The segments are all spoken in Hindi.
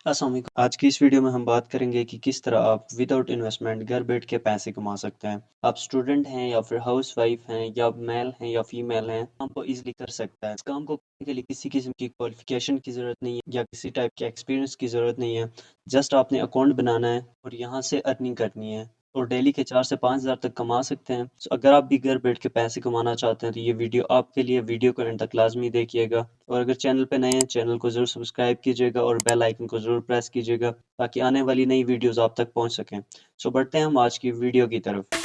अस्सलाम वालेकुम। आज की इस वीडियो में हम बात करेंगे कि किस तरह आप विदाउट इन्वेस्टमेंट घर बैठ के पैसे कमा सकते हैं। आप स्टूडेंट हैं या फिर हाउस वाइफ हैं या मेल हैं या फीमेल हैं, काम को इजीली कर सकता है। इस काम को करने के लिए किसी किस्म की क्वालिफिकेशन की ज़रूरत नहीं है या किसी टाइप के एक्सपीरियंस की ज़रूरत नहीं है। जस्ट आपने अकाउंट बनाना है और यहाँ से अर्निंग करनी है और डेली के 4 से 5 हज़ार तक कमा सकते हैं। अगर आप भी घर बैठ के पैसे कमाना चाहते हैं तो ये वीडियो आपके लिए। वीडियो को एंड तक लाजमी देखिएगा और अगर चैनल पे नए हैं चैनल को ज़रूर सब्सक्राइब कीजिएगा और बेल आइकन को ज़रूर प्रेस कीजिएगा ताकि आने वाली नई वीडियोस आप तक पहुंच सकें। सो बढ़ते हैं हम आज की वीडियो की तरफ।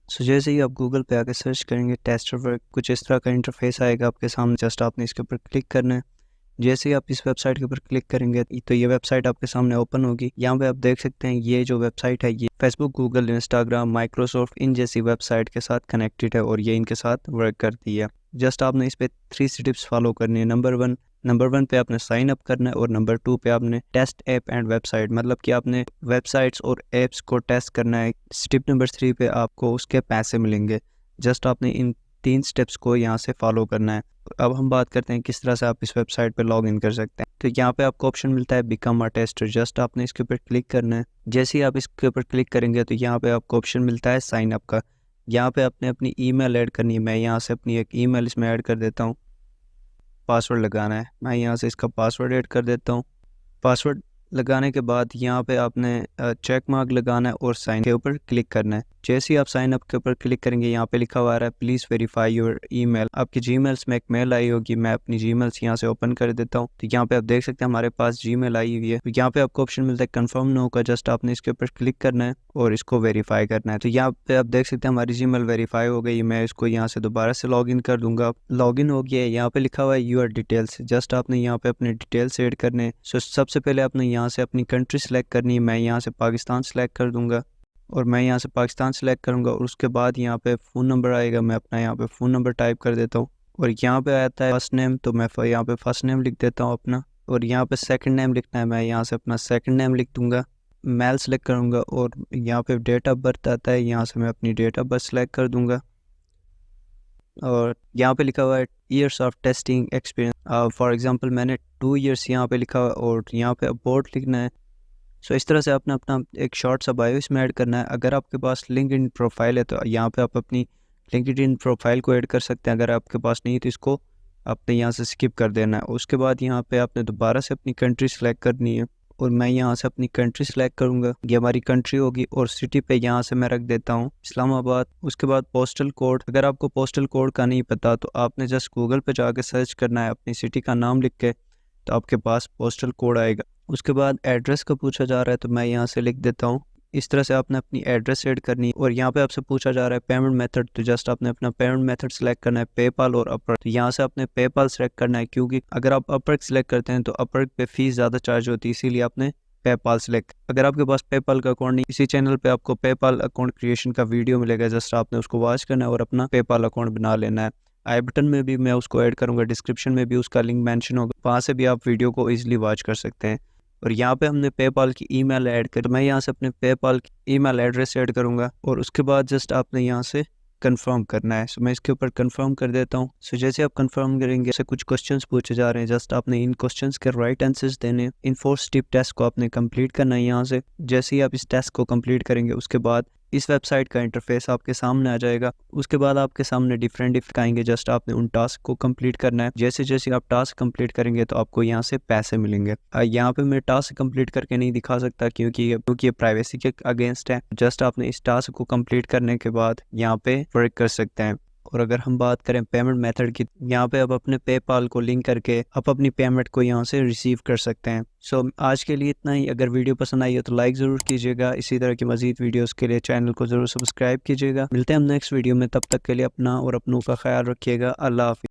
सो जैसे ही आप गूगल पे आके सर्च करेंगे टेस्टर वर्क, कुछ इस तरह का इंटरफेस आएगा आपके सामने। जस्ट आपने इसके ऊपर क्लिक करना है। जैसे ही आप इस वेबसाइट के ऊपर क्लिक करेंगे तो ये वेबसाइट आपके सामने ओपन होगी। यहाँ पे आप देख सकते हैं ये जो वेबसाइट है ये फेसबुक, गूगल, इंस्टाग्राम, माइक्रोसॉफ्ट इन जैसी वेबसाइट के साथ कनेक्टेड है और ये इनके साथ वर्क करती है। जस्ट आपने इस पे 3 स्टेप्स फॉलो करनी है। नंबर वन पे आपने साइन अप करना है और नंबर 2 पे आपने टेस्ट ऐप एंड वेबसाइट, मतलब कि आपने वेबसाइट्स और एप्स को टेस्ट करना है। स्टेप नंबर 3 पे आपको उसके पैसे मिलेंगे। जस्ट आपने इन 3 स्टेप्स को यहाँ से फॉलो करना है। अब हम बात करते हैं किस तरह से आप इस वेबसाइट पे लॉग इन कर सकते हैं। तो यहाँ पे आपको ऑप्शन मिलता है बिकम अ टेस्टर। जस्ट आपने इसके ऊपर क्लिक करना है। जैसे ही आप इसके ऊपर क्लिक करेंगे तो यहाँ पे आपको ऑप्शन मिलता है साइन अप का। यहाँ पे आपने अपनी ईमेल ऐड करनी है। मैं यहाँ से अपनी एक ईमेल इसमें ऐड कर देता हूँ। पासवर्ड लगाना है, मैं यहाँ से इसका पासवर्ड ऐड कर देता हूँ। पासवर्ड लगाने के बाद यहाँ पे आपने चेक मार्क लगाना है और साइन के ऊपर क्लिक करना है। जैसे ही आप साइन अप के ऊपर क्लिक करेंगे यहाँ पे लिखा हुआ आ रहा है प्लीज़ वेरीफाई योर ईमेल। आपकी जीमेल्स में एक मेल आई होगी, मैं अपनी जीमेल्स यहाँ से ओपन कर देता हूँ। तो यहाँ पे आप देख सकते हैं हमारे पास जीमेल आई हुई है। तो यहाँ पे आपको ऑप्शन मिलता है कंफर्म नो का। जस्ट आपने इसके ऊपर क्लिक करना है और इसको वेरीफाई करना है। तो यहाँ पे आप देख सकते हैं हमारी जीमेल वेरीफाई हो गई। मैं इसको यहाँ से दोबारा से लॉग इन कर दूंगा। लॉग इन हो गया है। यहाँ पे लिखा हुआ है यूर डिटेल्स। जस्ट आपने यहाँ पे अपने डिटेल्स ऐड करने। सो सबसे पहले आपने यहाँ से अपनी कंट्री सेलेक्ट करनी है। मैं यहाँ से पाकिस्तान सेलेक्ट कर दूंगा और मैं यहाँ से पाकिस्तान सेलेक्ट करूँगा और उसके बाद यहाँ पे फ़ोन नंबर आएगा। मैं अपना यहाँ पे फ़ोन नंबर टाइप कर देता हूँ और यहाँ पे आता है फर्स्ट नेम, तो मैं यहाँ पे फर्स्ट नेम लिख देता हूँ अपना। और यहाँ पे सेकंड नेम लिखना है, मैं यहाँ से अपना सेकंड नेम लिख दूँगा। मेल सेलेक्ट करूँगा और यहाँ पे डेट ऑफ बर्थ आता है, यहाँ से मैं अपनी डेट ऑफ बर्थ सेलेक्ट कर दूँगा। और यहाँ पे लिखा हुआ है years of testing experience. For example मैंने 2 ईयर्स यहाँ पे लिखा हुआ और यहाँ पे अबाउट लिखना है। सो इस तरह से आपने अपना एक शॉर्ट सा बायो इसमें ऐड करना है। अगर आपके पास लिंक्डइन प्रोफाइल है तो यहाँ पे आप अपनी लिंक्डइन प्रोफाइल को ऐड कर सकते हैं। अगर आपके पास नहीं है तो इसको आपने यहाँ से स्किप कर देना है। उसके बाद यहाँ पे आपने दोबारा से अपनी कंट्री सेलेक्ट करनी है और मैं यहाँ से अपनी कंट्री सेलेक्ट करूँगा। ये हमारी कंट्री होगी और सिटी पे यहाँ से मैं रख देता हूँ इस्लामाबाद। उसके बाद पोस्टल कोड, अगर आपको पोस्टल कोड का नहीं पता तो आपने जस्ट गूगल पे जाके सर्च करना है अपनी सिटी का नाम लिख के, तो आपके पास पोस्टल कोड आएगा। उसके बाद एड्रेस का पूछा जा रहा है तो मैं यहाँ से लिख देता हूँ। इस तरह से आपने अपनी एड्रेस ऐड करनी है और यहाँ पे आपसे पूछा जा रहा है पेमेंट मेथड, तो जस्ट आपने अपना पेमेंट मेथड सेलेक्ट करना है पेपाल और अपवर्क। तो यहाँ से आपने पेपाल सेलेक्ट करना है क्योंकि अगर आप अपवर्क सेलेक्ट करते हैं तो अपवर्क पे फीस ज़्यादा चार्ज होती है, इसीलिए आपने पेपाल सेलेक्ट। अगर आपके पास पेपाल का अकाउंट नहीं, इसी चैनल पे आपको पेपाल अकाउंट क्रिएशन का वीडियो मिलेगा। जस्ट आपने उसको वॉच करना है और अपना पेपाल अकाउंट बना लेना है। आई बटन में भी मैं उसको ऐड करूँगा, डिस्क्रिप्शन में भी उसका लिंक मेंशन होगा, वहाँ से भी आप वीडियो को ईजिली वॉच कर सकते हैं। और यहाँ पे हमने पेपाल की ईमेल ऐड कर, तो मैं यहाँ से अपने पेपाल की ईमेल एड्रेस ऐड करूँगा और उसके बाद जस्ट आपने यहाँ से कंफर्म करना है। सो मैं इसके ऊपर कंफर्म कर देता हूँ। सो जैसे आप कंफर्म करेंगे से कुछ क्वेश्चंस पूछे जा रहे हैं, जस्ट आपने इन क्वेश्चंस के राइट आंसर्स देने। इन 4 स्टेप टेस्ट को आपने कंप्लीट करना है यहाँ से। जैसे ही आप इस टेस्ट को कंप्लीट करेंगे उसके बाद इस वेबसाइट का इंटरफेस आपके सामने आ जाएगा। उसके बाद आपके सामने डिफरेंट आएंगे। जस्ट आपने उन टास्क को कंप्लीट करना है। जैसे जैसे आप टास्क कंप्लीट करेंगे तो आपको यहाँ से पैसे मिलेंगे। यहाँ पे मैं टास्क कंप्लीट करके नहीं दिखा सकता क्योंकि ये प्राइवेसी के अगेंस्ट है। जस्ट आपने इस टास्क को कंप्लीट करने के बाद यहाँ पे वर्क कर सकते हैं। और अगर हम बात करें पेमेंट मेथड की, यहाँ पे आप अपने पेपाल को लिंक करके आप अपनी पेमेंट को यहाँ से रिसीव कर सकते हैं। सो आज के लिए इतना ही। अगर वीडियो पसंद आई हो तो लाइक ज़रूर कीजिएगा। इसी तरह की मज़ीद वीडियोस के लिए चैनल को ज़रूर सब्सक्राइब कीजिएगा। मिलते हैं हम नेक्स्ट वीडियो में, तब तक के लिए अपना और अपनों का ख्याल रखिएगा। अल्लाह हाफिज़।